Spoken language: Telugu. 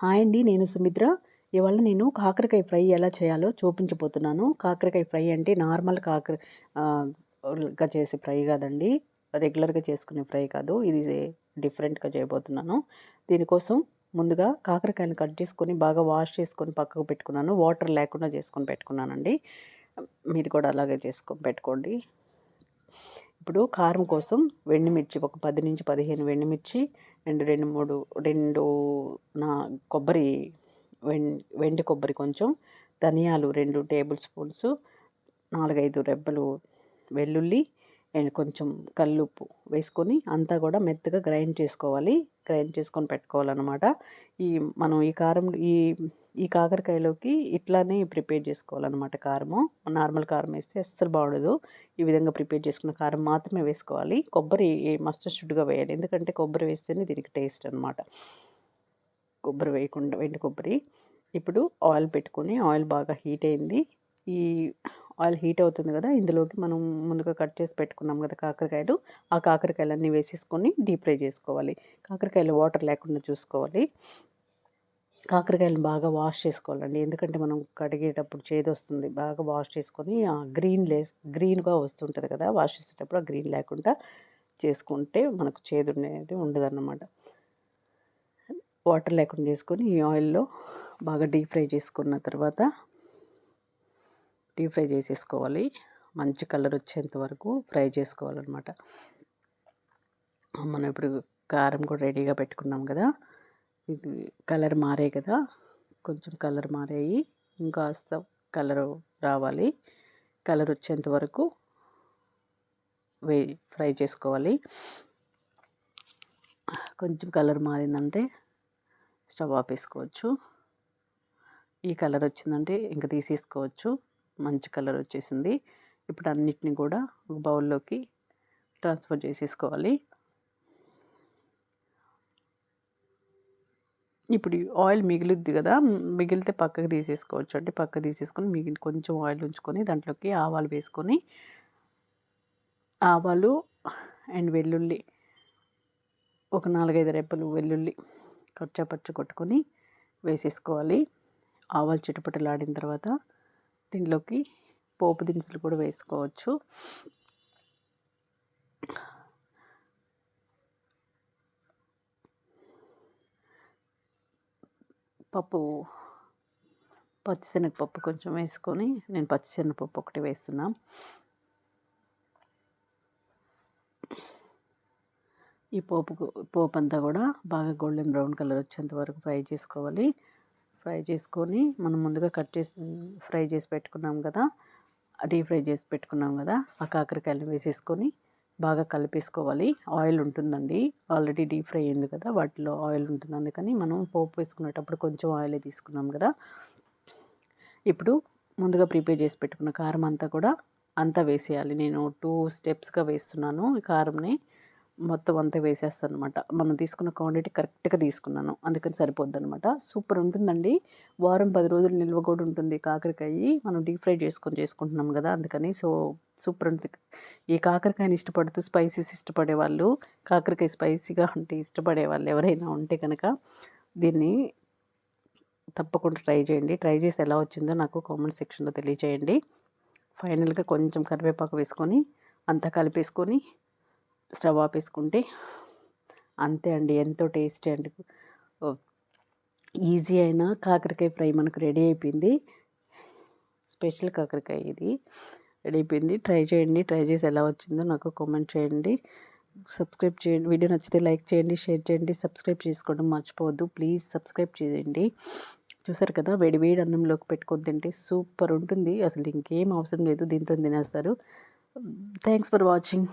హాయ్ అండి, నేను సుమిత్ర. ఇవాళ నేను కాకరకాయ ఫ్రై ఎలా చేయాలో చూపించబోతున్నాను. కాకరకాయ ఫ్రై అంటే నార్మల్ గా చేసే ఫ్రై కాదండి. రెగ్యులర్గా చేసుకునే ఫ్రై కాదు. ఇది డిఫరెంట్గా చేయబోతున్నాను. దీనికోసం ముందుగా కాకరకాయలను కట్ చేసుకొని బాగా వాష్ చేసుకొని పక్కకు పెట్టుకున్నాను. వాటర్ లేకుండా చేసుకొని పెట్టుకున్నానండి. మీరు కూడా అలాగే చేసుకొని పెట్టుకోండి. ఇప్పుడు కారం కోసం వెండిమిర్చి ఒక 10-15 వెండిమిర్చి అండ్ 2 నా కొబ్బరి, వెండి కొబ్బరి కొంచెం, ధనియాలు 2 టేబుల్ స్పూన్స్, 4-5 రెబ్బలు వెల్లుల్లి అండ్ కొంచెం కల్లుప్పు వేసుకొని అంతా కూడా మెత్తగా గ్రైండ్ చేసుకోవాలి. గ్రైండ్ చేసుకొని పెట్టుకోవాలన్నమాట. మనం ఈ కాకరకాయలోకి ఇట్లానే ప్రిపేర్ చేసుకోవాలన్నమాట. కారము నార్మల్ కారం వేస్తే అస్సలు బాగుండదు. ఈ విధంగా ప్రిపేర్ చేసుకున్న కారం మాత్రమే వేసుకోవాలి. కొబ్బరి మస్టర్డ్ షుడ్గా వేయాలి, ఎందుకంటే కొబ్బరి వేస్తేనే దీనికి టేస్ట్ అనమాట. కొబ్బరి వేయకుండా వెండి కొబ్బరి. ఇప్పుడు ఆయిల్ పెట్టుకొని ఆయిల్ బాగా హీట్ అయింది. ఈ ఆయిల్ హీట్ అవుతుంది కదా, ఇందులోకి మనం ముందుగా కట్ చేసి పెట్టుకున్నాం కదా కాకరకాయలు, ఆ కాకరకాయలన్నీ వేసేసుకొని డీప్ ఫ్రై చేసుకోవాలి. కాకరకాయలు వాటర్ లేకుండా చూసుకోవాలి. కాకరకాయలు బాగా వాష్ చేసుకోవాలండి, ఎందుకంటే మనం కడిగేటప్పుడు చేదొస్తుంది. బాగా వాష్ చేసుకొని ఆ గ్రీన్గా వస్తుంటుంది కదా, వాష్ చేసేటప్పుడు ఆ గ్రీన్ లేకుండా చేసుకుంటే మనకు చేదు అనేది ఉండదన్నమాట. వాటర్ లేకుండా చేసుకొని ఈ ఆయిల్లో బాగా డీప్ ఫ్రై చేసుకున్న తర్వాత డీప్ ఫ్రై చేసేసుకోవాలి. మంచి కలర్ వచ్చేంత వరకు ఫ్రై చేసుకోవాలన్నమాట. మనం ఇప్పుడు కారం కూడా రెడీగా పెట్టుకున్నాం కదా, ఇది కలర్ మారాయి కదా, కొంచెం కలర్ మారాయి, ఇంకాస్త కలర్ రావాలి. కలర్ వచ్చేంత వరకు ఫ్రై చేసుకోవాలి. కొంచెం కలర్ మారిందంటే స్టవ్ ఆపేసుకోవచ్చు. ఈ కలర్ వచ్చిందంటే ఇంకా తీసేసుకోవచ్చు. మంచి కలర్ వచ్చేసింది. ఇప్పుడు అన్నిటిని కూడా ఒక బౌల్లోకి ట్రాన్స్ఫర్ చేసేసుకోవాలి. ఇప్పుడు ఆయిల్ మిగులుద్ది కదా, మిగిలితే పక్కకు తీసేసుకోవచ్చు. అంటే పక్కకు తీసేసుకొని కొంచెం ఆయిల్ ఉంచుకొని దాంట్లోకి ఆవాలు వేసుకొని, ఆవాలు అండ్ వెల్లుల్లి ఒక 4-5 రెబ్బలు వెల్లుల్లి కచ్చాపచ్చ కొట్టుకొని వేసేసుకోవాలి. ఆవాలు చిటపటలాడిన తర్వాత దీంట్లోకి పోపు దినుసులు కూడా వేసుకోవచ్చు. పచ్చిశనగపప్పు కొంచెం వేసుకొని, నేను పచ్చిశనగపప్పు ఒకటి వేస్తున్నా. ఈ పోపు అంతా కూడా బాగా గోల్డెన్ బ్రౌన్ కలర్ వచ్చేంత వరకు ఫ్రై చేసుకోవాలి. ఫ్రై చేసుకొని మనం ముందుగా ఫ్రై చేసి పెట్టుకున్నాం కదా, డీప్ ఫ్రై చేసి పెట్టుకున్నాం కదా, ఆ కాకరకాయలు వేసేసుకొని బాగా కలిపేసుకోవాలి. ఆయిల్ ఉంటుందండి, ఆల్రెడీ డీప్ ఫ్రై అయింది కదా, వాటిలో ఆయిల్ ఉంటుంది. అందుకని మనం పోపు వేసుకునేటప్పుడు కొంచెం ఆయిలే తీసుకున్నాం కదా. ఇప్పుడు ముందుగా ప్రిపేర్ చేసి పెట్టుకున్న కారం అంతా వేసేయాలి. నేను 2 స్టెప్స్గా వేస్తున్నాను. ఈ కారంని మొత్తం అంతా వేసేస్తాను అనమాట. మనం తీసుకున్న క్వాంటిటీ కరెక్ట్గా తీసుకున్నాను, అందుకని సరిపోద్ది అనమాట. సూపర్ ఉంటుందండి. వారం 10 రోజులు నిల్వ కూడా ఉంటుంది. కాకరకాయ మనం డీప్ ఫ్రై చేసుకుంటున్నాం కదా, అందుకని సూపర్ ఉంటుంది. ఈ కాకరకాయని ఇష్టపడుతూ స్పైసెస్ ఇష్టపడే వాళ్ళు, కాకరకాయ స్పైసీగా ఉంటే ఇష్టపడే వాళ్ళు ఎవరైనా ఉంటే కనుక దీన్ని తప్పకుండా ట్రై చేయండి. ట్రై చేసి ఎలా వచ్చిందో నాకు కామెంట్ సెక్షన్లో తెలియచేయండి. ఫైనల్గా కొంచెం కరివేపాకు వేసుకొని అంతా కలిపేసుకొని స్టవ్ ఆపేసుకుంటే అంతే అండి. ఎంతో టేస్టీ అండి, ఈజీ అయిన కాకరకాయ ఫ్రై మనకు రెడీ అయిపోయింది. స్పెషల్ కాకరకాయ ఇది రెడీ అయిపోయింది. ట్రై చేయండి. ట్రై చేసి ఎలా వచ్చిందో నాకు కామెంట్ చేయండి. సబ్స్క్రైబ్ చేయండి. వీడియో నచ్చితే లైక్ చేయండి, షేర్ చేయండి, సబ్స్క్రైబ్ చేసుకోవడం మర్చిపోవద్దు. ప్లీజ్ సబ్స్క్రైబ్ చేయండి. చూసారు కదా, వేడి వేడి అన్నంలోకి పెట్టుకొని తింటే సూపర్ ఉంటుంది. అసలు ఇంకేం అవసరం లేదు, దీంతో తినేస్తారు. Thanks for watching.